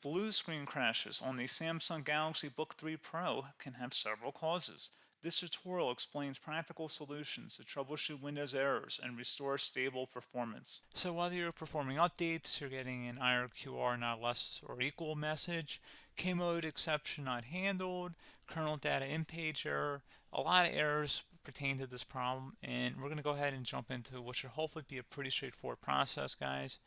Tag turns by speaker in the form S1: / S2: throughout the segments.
S1: Blue screen crashes on the Samsung Galaxy Book3 Pro can have several causes. This tutorial explains practical solutions to troubleshoot Windows errors and restore stable performance. So while you're performing updates, you're getting an IRQR not less or equal message, K-mode exception not handled, kernel data in-page error. A lot of errors pertain to this problem, and we're going to go ahead and jump into what should hopefully be a pretty straightforward process, guys.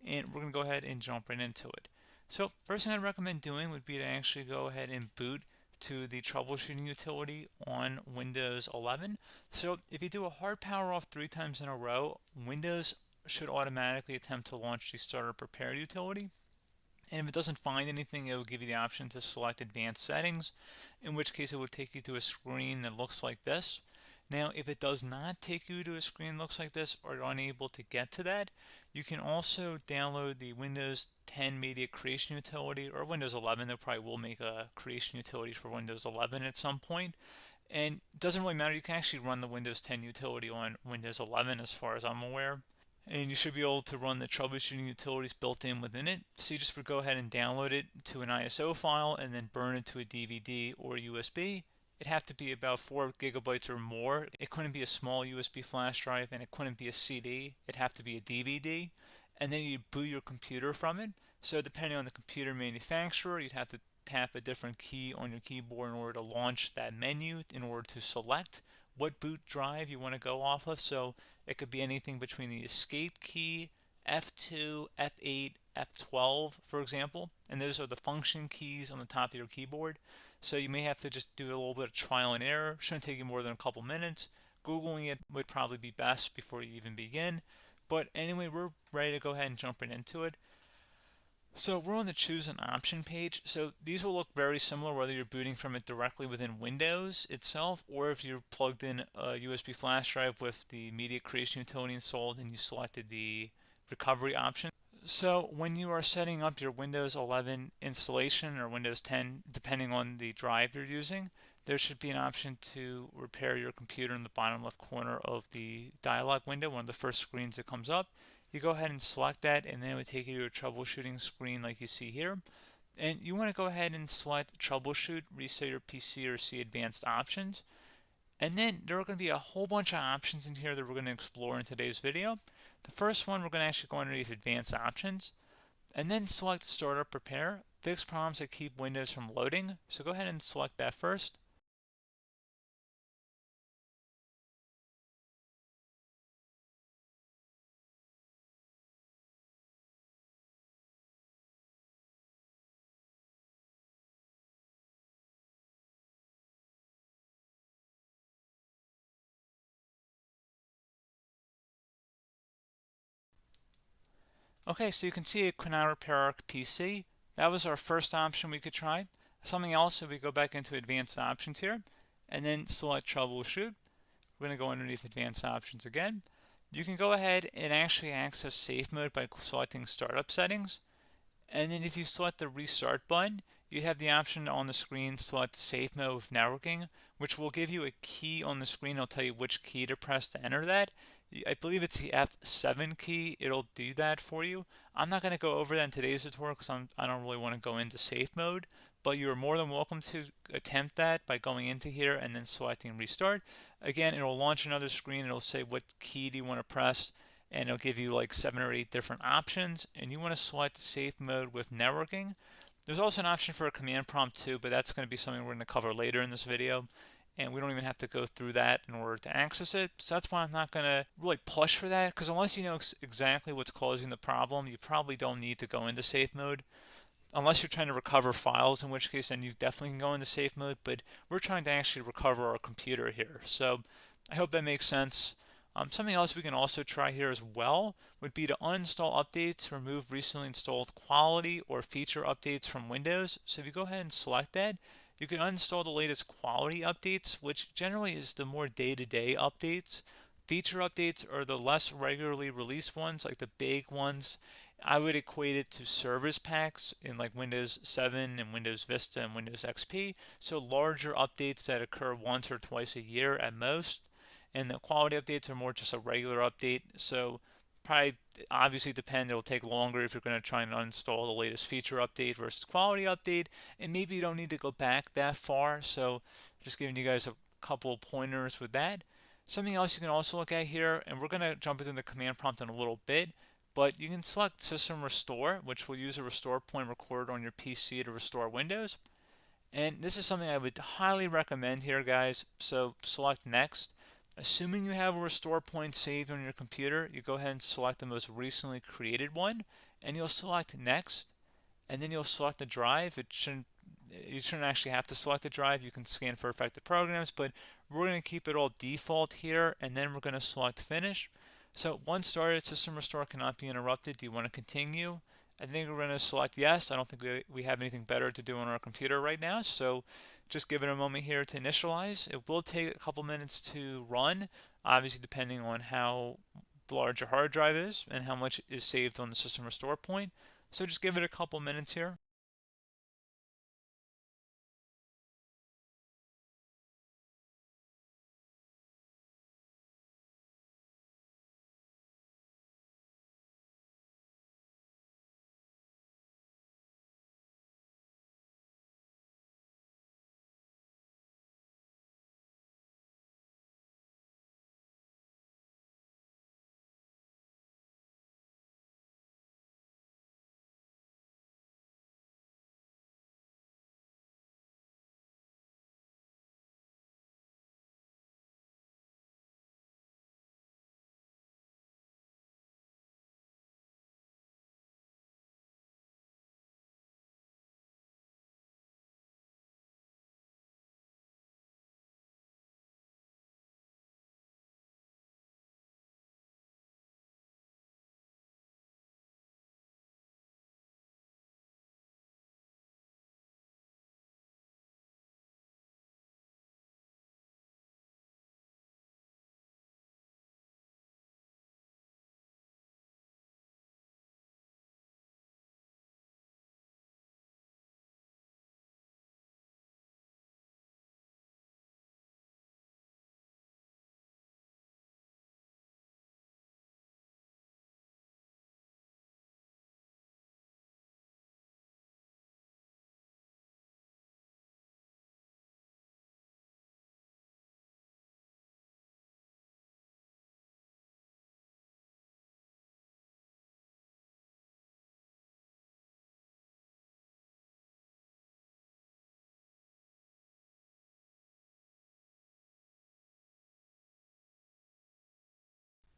S1: And we're going to go ahead and jump right into it. So first thing I'd recommend doing would be to actually go ahead and boot to the troubleshooting utility on Windows 11. So if you do a hard power off 3 times in a row, Windows should automatically attempt to launch the starter prepare utility. And if it doesn't find anything, it will give you the option to select advanced settings, in which case it would take you to a screen that looks like this. Now, if it does not take you to a screen that looks like this, or you're unable to get to that, you can also download the Windows 10 Media Creation Utility, or Windows 11. They probably will make a creation utility for Windows 11 at some point. And it doesn't really matter. You can actually run the Windows 10 utility on Windows 11 as far as I'm aware. And you should be able to run the troubleshooting utilities built in within it. So you just would go ahead and download it to an ISO file and then burn it to a DVD or USB. It'd have to be about 4 gigabytes or more. It couldn't be a small USB flash drive, and it couldn't be a CD. It'd have to be a DVD. And then you'd boot your computer from it. So depending on the computer manufacturer, you'd have to tap a different key on your keyboard in order to launch that menu, in order to select what boot drive you want to go off of. So it could be anything between the escape key, F2, F8, F12, for example. And those are the function keys on the top of your keyboard. So you may have to just do a little bit of trial and error. Shouldn't take you more than a couple minutes. Googling it would probably be best before you even begin. But anyway, we're ready to go ahead and jump right into it. So we're on the choose an option page. So these will look very similar whether you're booting from it directly within Windows itself, or if you're plugged in a USB flash drive with the media creation utility installed and you selected the recovery option. So when you are setting up your Windows 11 installation or Windows 10, depending on the drive you're using, there should be an option to repair your computer in the bottom left corner of the dialog window, one of the first screens that comes up. You go ahead and select that, and then it would take you to a troubleshooting screen like you see here. And you want to go ahead and select troubleshoot, reset your PC, or see advanced options. And then there are going to be a whole bunch of options in here that we're going to explore in today's video. The first one, we're going to actually go underneath advanced options and then select startup prepare, fix problems that keep Windows from loading. So go ahead and select that first. Okay, so you can see it could not repair our PC. That was our first option we could try. Something else, if we go back into advanced options here and then select troubleshoot, we're going to go underneath advanced options again. You can go ahead and actually access safe mode by selecting startup settings. And then if you select the restart button, you have the option on the screen select safe mode with networking, which will give you a key on the screen. It'll tell you which key to press to enter that. I believe it's the F7 key. It'll do that for you. I'm not going to go over that in today's tutorial because I don't really want to go into safe mode, but you're more than welcome to attempt that by going into here and then selecting restart. Again, it'll launch another screen. It'll say what key do you want to press, and it'll give you like 7 or 8 different options, and you want to select safe mode with networking. There's also an option for a command prompt too, but that's going to be something we're going to cover later in this video, and we don't even have to go through that in order to access it. So that's why I'm not going to really push for that, because unless you know exactly what's causing the problem, you probably don't need to go into safe mode. Unless you're trying to recover files, in which case then you definitely can go into safe mode, but we're trying to actually recover our computer here. So I hope that makes sense. Something else we can also try here as well would be to uninstall updates, remove recently installed quality or feature updates from Windows. So if you go ahead and select that, you can uninstall the latest quality updates, which generally is the more day-to-day updates. Feature updates are the less regularly released ones, like the big ones. I would equate it to service packs in like Windows 7 and Windows Vista and Windows XP. So larger updates that occur once or twice a year at most. And the quality updates are more just a regular update. So probably obviously depend. It'll take longer if you're going to try and uninstall the latest feature update versus quality update, and maybe you don't need to go back that far. So just giving you guys a couple of pointers with that. Something else you can also look at here, and we're going to jump into the command prompt in a little bit, but you can select System Restore, which will use a restore point recorded on your PC to restore Windows. And this is something I would highly recommend here, guys. So select Next. Assuming you have a restore point saved on your computer, you go ahead and select the most recently created one, and you'll select Next, and then you'll select the drive. You shouldn't actually have to select the drive. You can scan for affected programs, but we're going to keep it all default here, and then we're going to select Finish. So once started, System Restore cannot be interrupted. Do you want to continue? I think we're going to select yes. I don't think we have anything better to do on our computer right now, so just give it a moment here to initialize. It will take a couple minutes to run, obviously depending on how large your hard drive is and how much is saved on the System Restore point. So just give it a couple minutes here.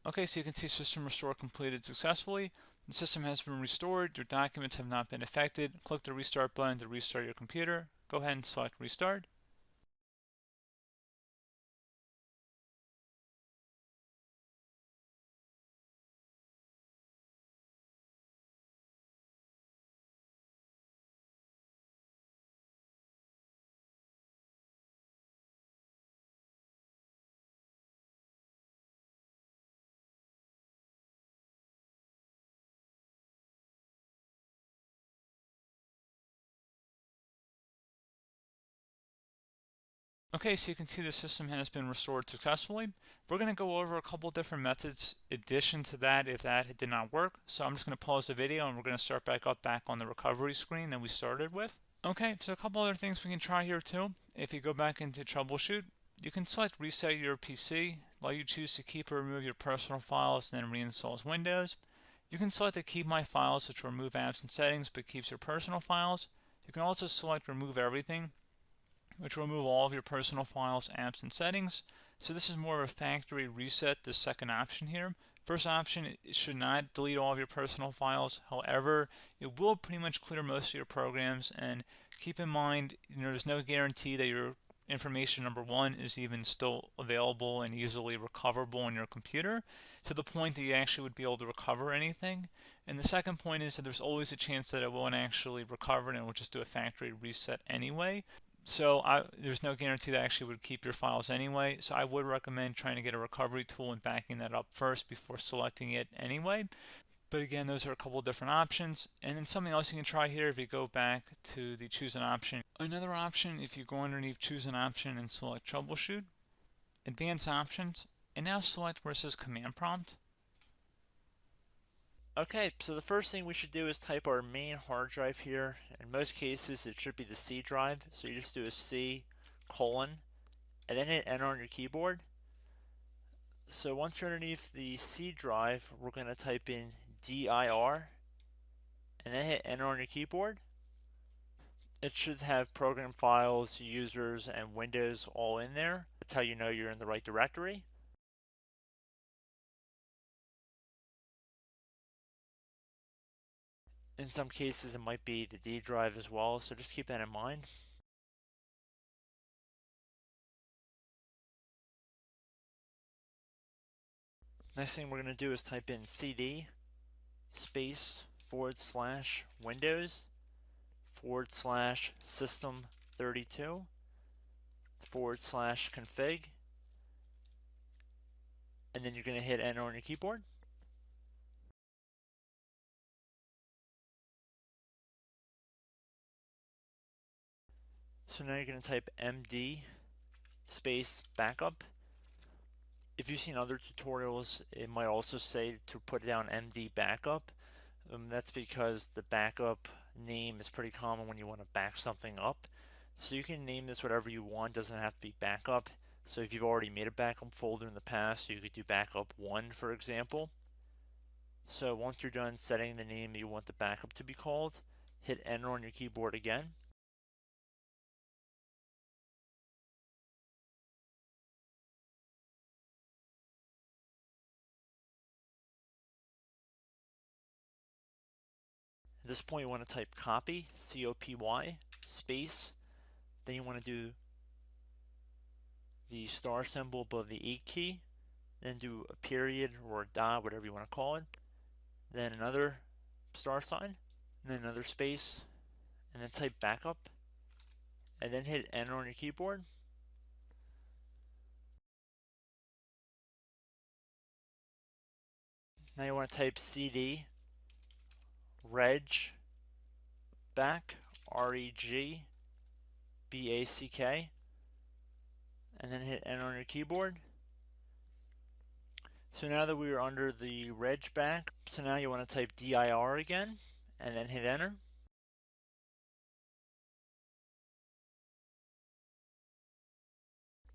S1: Okay, so you can see System Restore completed successfully. The system has been restored. Your documents have not been affected. Click the Restart button to restart your computer. Go ahead and select Restart. Okay, so you can see the system has been restored successfully. We're going to go over a couple different methods in addition to that if that did not work. So I'm just going to pause the video and we're going to start back on the recovery screen that we started with. Okay, so a couple other things we can try here too. If you go back into troubleshoot, you can select reset your PC, while you choose to keep or remove your personal files and then reinstalls Windows. You can select to keep my files, which will remove apps and settings but keeps your personal files. You can also select remove everything, which will remove all of your personal files, apps, and settings. So this is more of a factory reset, the second option here. First option, it should not delete all of your personal files. However, it will pretty much clear most of your programs, and keep in mind, there's no guarantee that your information, number one, is even still available and easily recoverable on your computer to the point that you actually would be able to recover anything. And the second point is that there's always a chance that it won't actually recover and it will just do a factory reset anyway. So there's no guarantee that actually would keep your files anyway. So I would recommend trying to get a recovery tool and backing that up first before selecting it anyway. But again, those are a couple of different options. And then something else you can try here if you go back to the choose an option. Another option, if you go underneath choose an option and select troubleshoot, advanced options, and now select where it says command prompt.
S2: Okay, so the first thing we should do is type our main hard drive here. In most cases, it should be the C drive. So you just do a C colon and then hit enter on your keyboard. So once you're underneath the C drive, we're going to type in dir and then hit enter on your keyboard. It should have program files, users, and Windows all in there. That's how you know you're in the right directory. In some cases, it might be the D drive as well, so just keep that in mind. Next thing we're going to do is type in cd space /Windows /system32 /config, and then you're going to hit enter on your keyboard. So now you're going to type md space backup. If you've seen other tutorials, it might also say to put down md backup. That's because the backup name is pretty common when you want to back something up. So you can name this whatever you want, doesn't have to be backup. So if you've already made a backup folder in the past, you could do backup 1, for example. So once you're done setting the name you want the backup to be called, hit enter on your keyboard again. At this point you want to type copy, C-O-P-Y, space, then you want to do the star symbol above the 8 key, then do a period or a dot, whatever you want to call it, then another star sign, and then another space, and then type backup, and then hit enter on your keyboard. Now you want to type cd reg back, REGBACK, and then hit enter on your keyboard. So now that we are under the reg back, so now you want to type dir again, and then hit enter.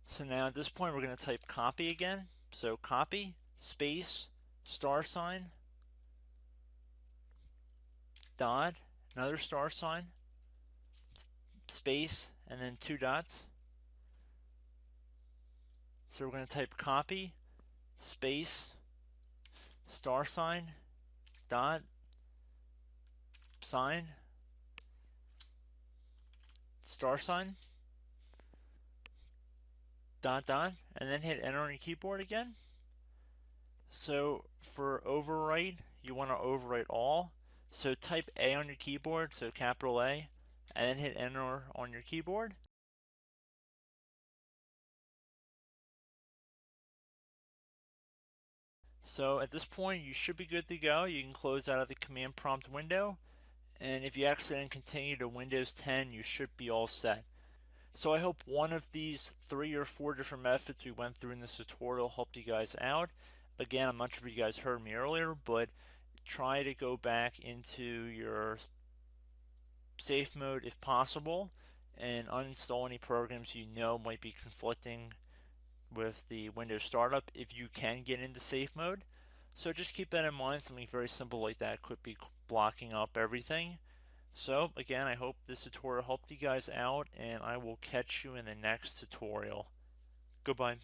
S2: So now at this point we're going to type copy again. So copy, space, star sign, dot, another star sign, space, and then 2 dots. So we're going to type copy, space, star sign, dot, sign, star sign, dot, dot, and then hit enter on your keyboard again. So for overwrite, you want to overwrite all. So type A on your keyboard, so capital A, and then hit enter on your keyboard. So at this point, you should be good to go. You can close out of the command prompt window. And if you accidentally continue to Windows 10, you should be all set. So I hope one of these 3 or 4 different methods we went through in this tutorial helped you guys out. Again, I'm not sure if you guys heard me earlier, but try to go back into your safe mode if possible and uninstall any programs you know might be conflicting with the Windows startup if you can get into safe mode. So just keep that in mind. Something very simple like that could be blocking up everything. So again, I hope this tutorial helped you guys out, and I will catch you in the next tutorial. Goodbye.